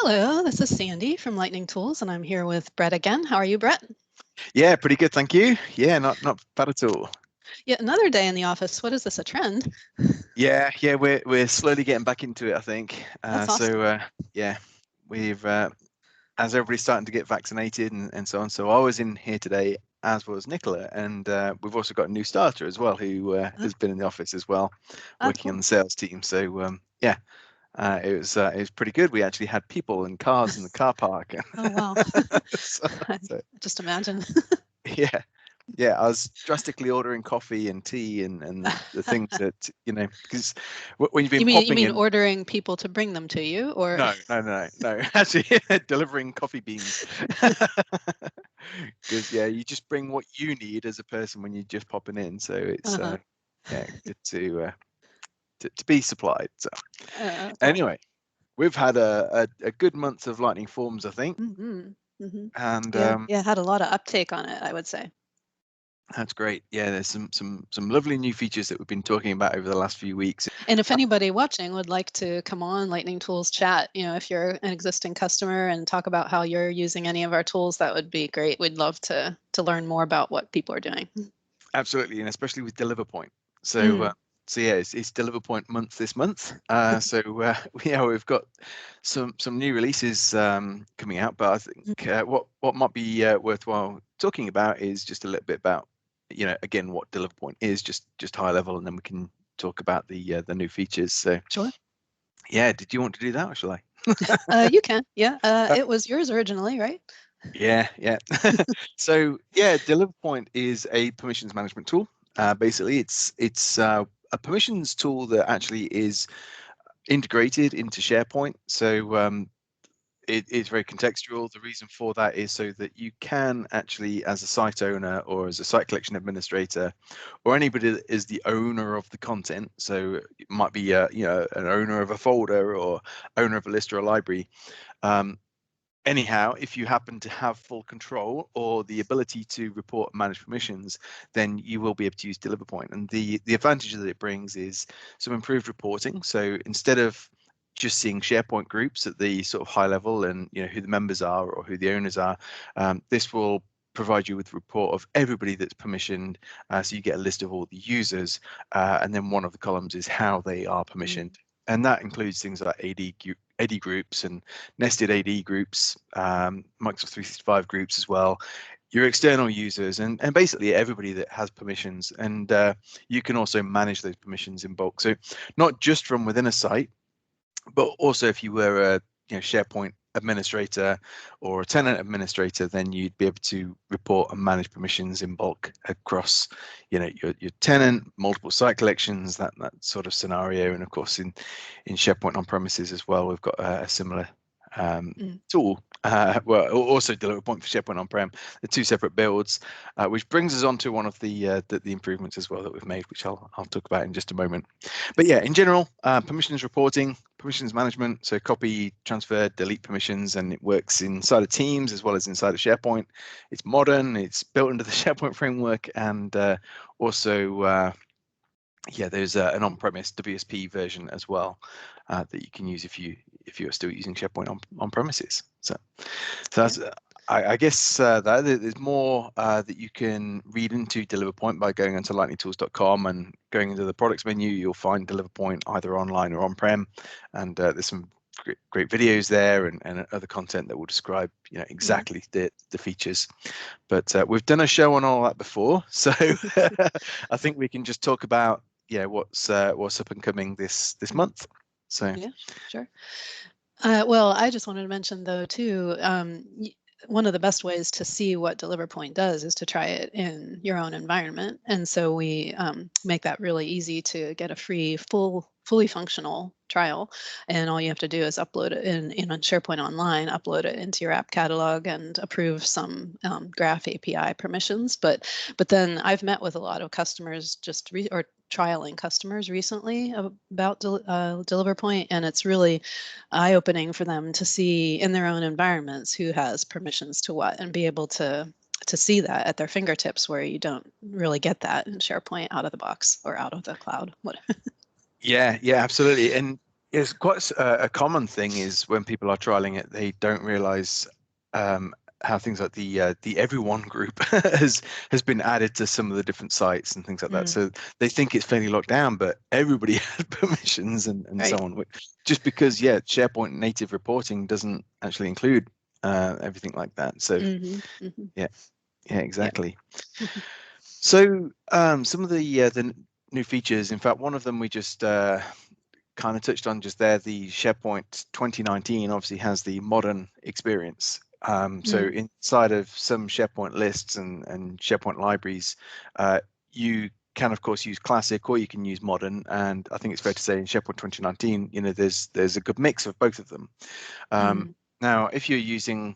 Hello, this is Sandy from Lightning Tools, and I'm here with Brett again. How are you, Brett? Yeah, pretty good, thank you. Yeah, not bad at all. Yet another day in the office. What is this, a trend? Yeah, we're slowly getting back into it, I think. That's awesome. Yeah, we've as everybody's starting to get vaccinated and so on. So I was in here today, as was Nicola, and we've also got a new starter as well who Uh, has been in the office as well, working on cool. the sales team. So yeah, it was pretty good. We actually had people and cars in the car park. Oh, wow. so, I so just imagine. yeah. Yeah, I was drastically ordering coffee and tea and the things that, because when you've been You popping mean in, ordering people to bring them to you, or? no, actually delivering coffee beans. Because yeah, you just bring what you need as a person when you're just popping in. So it's Uh-huh. yeah, good to be supplied. So Cool. anyway, we've had a good month of Lightning Forms, I think, Mm-hmm. Mm-hmm. and Yeah, had a lot of uptake on it, I would say. that's great. Yeah, there's some lovely new features that we've been talking about over the last few weeks. And if anybody watching would like to come on Lightning Tools chat, if you're an existing customer and talk about how you're using any of our tools, that would be great. We'd love to learn more about what people are doing. Absolutely, and especially with DeliverPoint. So, Mm. so yeah, it's DeliverPoint month this month. Yeah, we've got some new releases coming out. But I think what might be worthwhile talking about is just a little bit about, again, what DeliverPoint is, just high level, and then we can talk about the new features. So, Sure. yeah, did you want to do that, or shall I? You can. Yeah. It was yours originally, right? Yeah. So yeah, DeliverPoint is a permissions management tool. Basically, it's a permissions tool that actually is integrated into SharePoint. So it's very contextual. The reason for that is so that you can actually, as a site owner or as a site collection administrator, or anybody that is the owner of the content. So it might be an owner of a folder or owner of a list or a library. Um, Anyhow, if you happen to have full control or the ability to report and manage permissions, then you will be able to use DeliverPoint. And the advantage that it brings is some improved reporting. So instead of just seeing SharePoint groups at the sort of high level and who the members are or who the owners are, this will provide you with a report of everybody that's permissioned. So you get a list of all the users, and then one of the columns is how they are permissioned. Mm. And that includes things like AD groups and nested AD groups, Microsoft 365 groups as well, your external users, and basically everybody that has permissions. And you can also manage those permissions in bulk. So not just from within a site, but also if you were a SharePoint administrator or a tenant administrator, then you'd be able to report and manage permissions in bulk across your tenant, multiple site collections, that sort of scenario. And of course in SharePoint on premises as well, we've got a similar Mm. tool. Well, also DeliverPoint for SharePoint on-prem, the two separate builds, which brings us on to one of the improvements as well that we've made, which I'll talk about in just a moment. But yeah, in general, permissions reporting, permissions management, so copy, transfer, delete permissions, and it works inside of Teams as well as inside of SharePoint. It's modern, it's built into the SharePoint framework, and also yeah, there's an on-premise WSP version as well that you can use if you're still using SharePoint on premises. So that's I guess that there's more that you can read into DeliverPoint by going onto lightningtools.com and going into the products menu. You'll find DeliverPoint either online or on-prem, and there's some great videos there and other content that will describe Mm. exactly the features. But we've done a show on all that before, so I think we can just talk about what's up and coming this month. So Yeah, sure. Well, I just wanted to mention though too, one of the best ways to see what DeliverPoint does is to try it in your own environment. And so we make that really easy to get a free, fully functional trial. And all you have to do is upload it in on SharePoint Online, upload it into your app catalog, and approve some Graph API permissions. But then I've met with a lot of customers or trialing customers recently about DeliverPoint, and it's really eye-opening for them to see in their own environments who has permissions to what and be able to see that at their fingertips, where you don't really get that in SharePoint out of the box or out of the cloud. yeah, absolutely. And It's quite a common thing is when people are trialing it, they don't realize how things like the everyone group has been added to some of the different sites and things like that. Mm, So they think it's fairly locked down, but everybody has permissions and so right. on. Just because, yeah, SharePoint native reporting doesn't actually include everything like that. So Hmm. Hmm. yeah, yeah, Yeah. exactly. So some of the new features, in fact, one of them we just kind of touched on just there, the SharePoint 2019 obviously has the modern experience. So Mm, inside of some SharePoint lists and SharePoint libraries, you can of course use classic or you can use modern. And I think it's fair to say in SharePoint 2019, there's a good mix of both of them. mm, Now, if you're using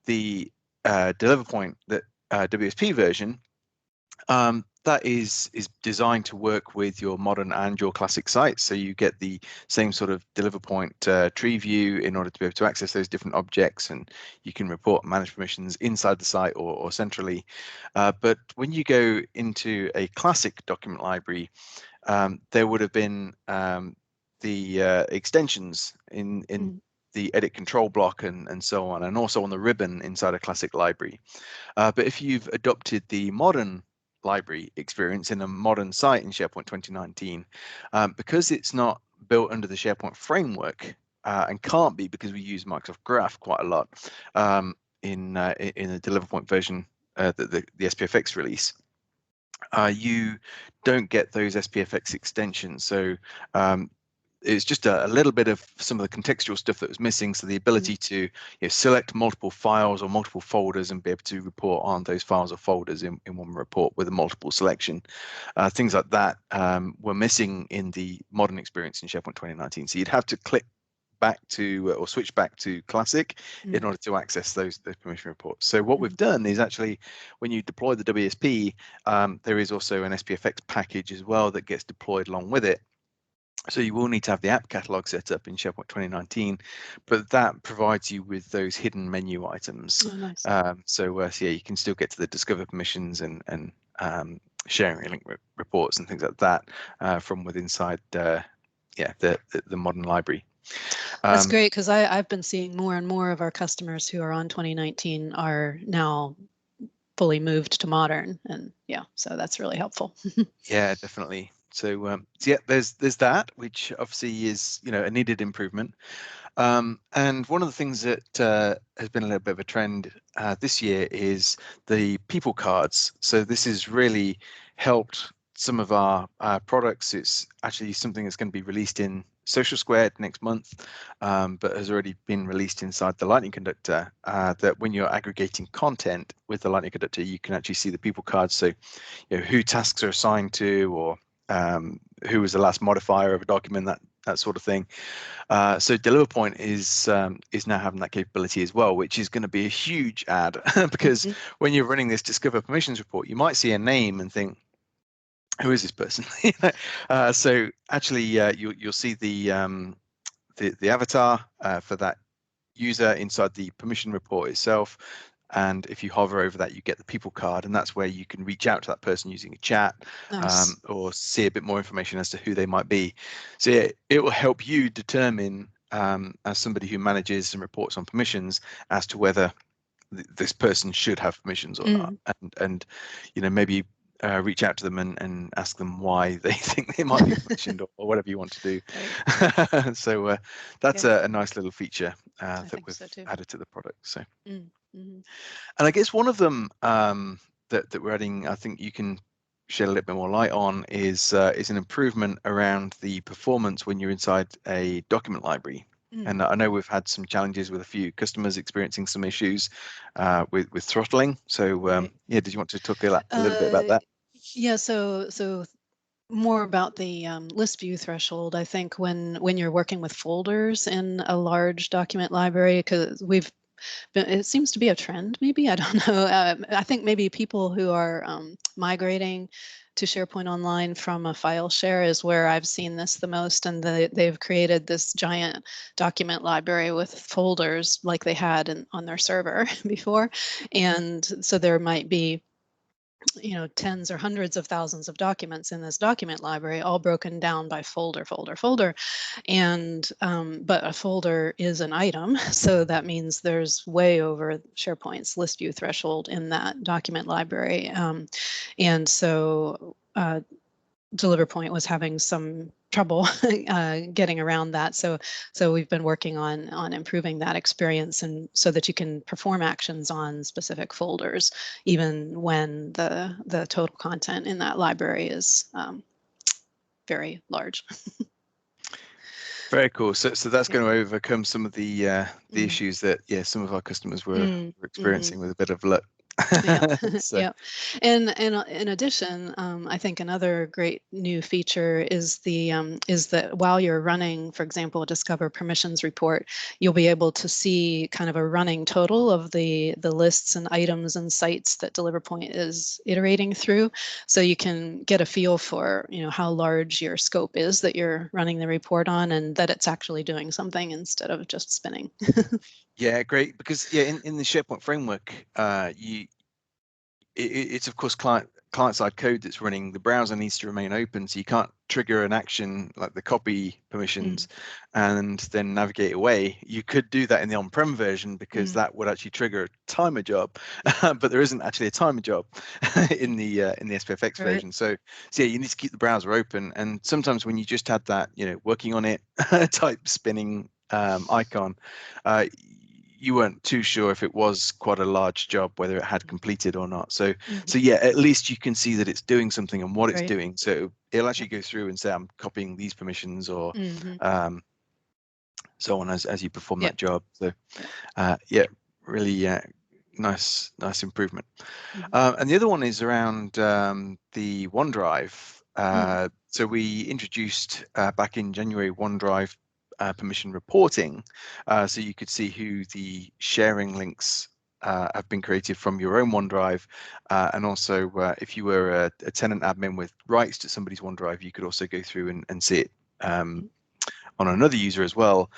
the DeliverPoint that WSP version, that is designed to work with your modern and your classic sites. So you get the same sort of DeliverPoint tree view in order to be able to access those different objects, and you can report and manage permissions inside the site or centrally. But when you go into a classic document library, there would have been the extensions in mm, the edit control block and so on, and also on the ribbon inside a classic library. But if you've adopted the modern library experience in a modern site in SharePoint 2019, because it's not built under the SharePoint framework and can't be because we use Microsoft Graph quite a lot in the DeliverPoint version, the SPFX release, you don't get those SPFX extensions. So it's just a little bit of some of the contextual stuff that was missing. So the mm, ability to select multiple files or multiple folders and be able to report on those files or folders in one report with a multiple selection. Things like that were missing in the modern experience in SharePoint 2019. So you'd have to click back to or switch back to classic in mm, order to access those permission reports. So what we've mm, done is actually when you deploy the WSP, there is also an SPFX package as well that gets deployed along with it. So you will need to have the app catalog set up in SharePoint 2019, but that provides you with those hidden menu items. oh, nice. So yeah, you can still get to the discover permissions and sharing link reports and things like that from within inside yeah the modern library. That's Um, great because I've been seeing more and more of our customers who are on 2019 are now fully moved to modern. And yeah, so that's really helpful. yeah, definitely. So yeah, there's that, which obviously is a needed improvement. And one of the things that has been a little bit of a trend this year is the people cards. So this has really helped some of our products. It's actually something that's going to be released in Social Squared next month, but has already been released inside the Lightning Conductor. That when you're aggregating content with the Lightning Conductor, you can actually see the people cards. So who tasks are assigned to, or who was the last modifier of a document, that sort of thing. So DeliverPoint is now having that capability as well, which is going to be a huge add because Mhm. when you're running this Discover Permissions report, you might see a name and think, "Who is this person?" So actually, you'll see the avatar for that user inside the permission report itself. And if you hover over that, you get the people card, and that's where you can reach out to that person using a chat Nice. or see a bit more information as to who they might be. So yeah, it will help you determine, as somebody who manages and reports on permissions, as to whether this person should have permissions or not, Mm. and maybe reach out to them and ask them why they think they might be permissioned or whatever you want to do. Right. So that's Yeah, a nice little feature I that think we've so too. added to the product. So, Mm. Hmm. and I guess one of them that we're adding, I think you can shed a little bit more light on, is an improvement around the performance when you're inside a document library. Mm. And I know we've had some challenges with a few customers experiencing some issues with throttling. So Right. yeah, did you want to talk a little bit about Uh, that? yeah, so more about the list view threshold. I think when you're working with folders in a large document library, because it seems to be a trend, maybe. I don't know. I think maybe people who are migrating to SharePoint Online from a file share is where I've seen this the most. And they've created this giant document library with folders like they had on their server before. And so there might be tens or hundreds of thousands of documents in this document library, all broken down by folder. And but a folder is an item, so that means there's way over SharePoint's list view threshold in that document library. And so DeliverPoint was having some trouble getting around that. So we've been working on improving that experience, and so that you can perform actions on specific folders, even when the total content in that library is very large. Very cool. So that's Yeah. going to overcome some of the issues that some of our customers were experiencing with a bit of luck. Yeah, So yeah, and in addition, I think another great new feature is that while you're running, for example, a Discover Permissions report, you'll be able to see kind of a running total of the lists and items and sites that DeliverPoint is iterating through, so you can get a feel for how large your scope is that you're running the report on, and that it's actually doing something instead of just spinning. yeah, great, because in the SharePoint framework, it's of course client-side code that's running. The browser needs to remain open, so you can't trigger an action like the copy permissions and then navigate away. You could do that in the on-prem version, because that would actually trigger a timer job, but there isn't actually a timer job in the SPFX Right. version. So yeah, you need to keep the browser open, and sometimes when you just had that working on it type spinning icon, you weren't too sure if it was quite a large job, whether it had completed or not. So yeah, at least you can see that it's doing something and what it's Right. doing. So it'll actually go through and say, I'm copying these permissions, or so on, as you perform Yep. that job. So really nice improvement. And the other one is around the OneDrive. So we introduced back in January OneDrive permission reporting, so you could see who the sharing links have been created from your own OneDrive, and also if you were a tenant admin with rights to somebody's OneDrive, you could also go through and see it on another user as well.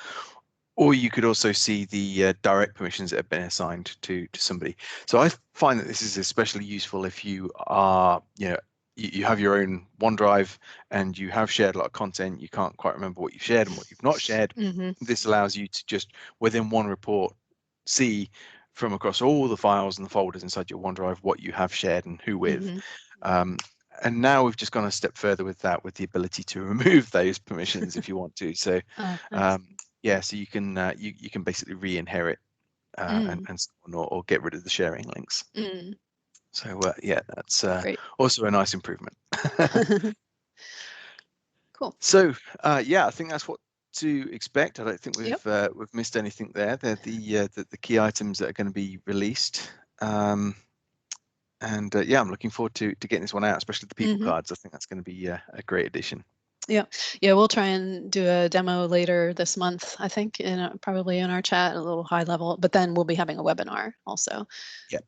Or you could also see the direct permissions that have been assigned to somebody. So I find that this is especially useful if you are, you have your own OneDrive and you have shared a lot of content. You can't quite remember what you've shared and what you've not shared. This allows you to just, within one report, see from across all the files and the folders inside your OneDrive what you have shared and who with. And now we've just gone a step further with that, with the ability to remove those permissions if you want to. So Nice. yeah, so you can you can basically re-inherit and so on, or get rid of the sharing links. So yeah, that's Great. also a nice improvement. Cool. So yeah, I think that's what to expect. I don't think Yep. we've missed anything there. They're the key items that are going to be released. And yeah, I'm looking forward to getting this one out, especially the people cards. I think that's going to be a great addition. Yeah, we'll try and do a demo later this month, I think, probably in our chat, a little high level, but then we'll be having a webinar also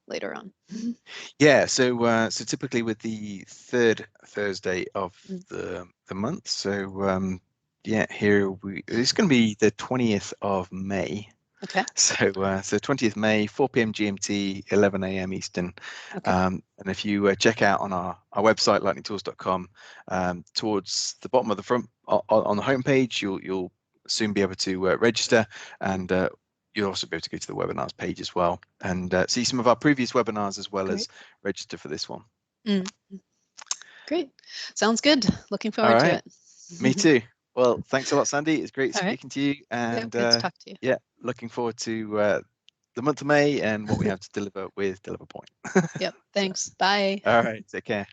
later on. Yeah, so so typically with the third Thursday of the month. So yeah, it's going to be the 20th of May. Okay. So so 20th May, 4 p.m. GMT, 11 a.m. Eastern. Okay. And if you check out on our website, lightningtools.com, towards the bottom of the front on the homepage, you'll soon be able to register, and you'll also be able to go to the webinars page as well, and see some of our previous webinars, as well as register for this one. Great. Sounds good. Looking All forward to right. it. Me too. Well, thanks a lot, Sandy. It's great All right. speaking to you, Yeah, and good to talk to you. yeah, looking forward to the month of May and what we have to deliver with DeliverPoint. Yep. Thanks. Bye. All right. Take care.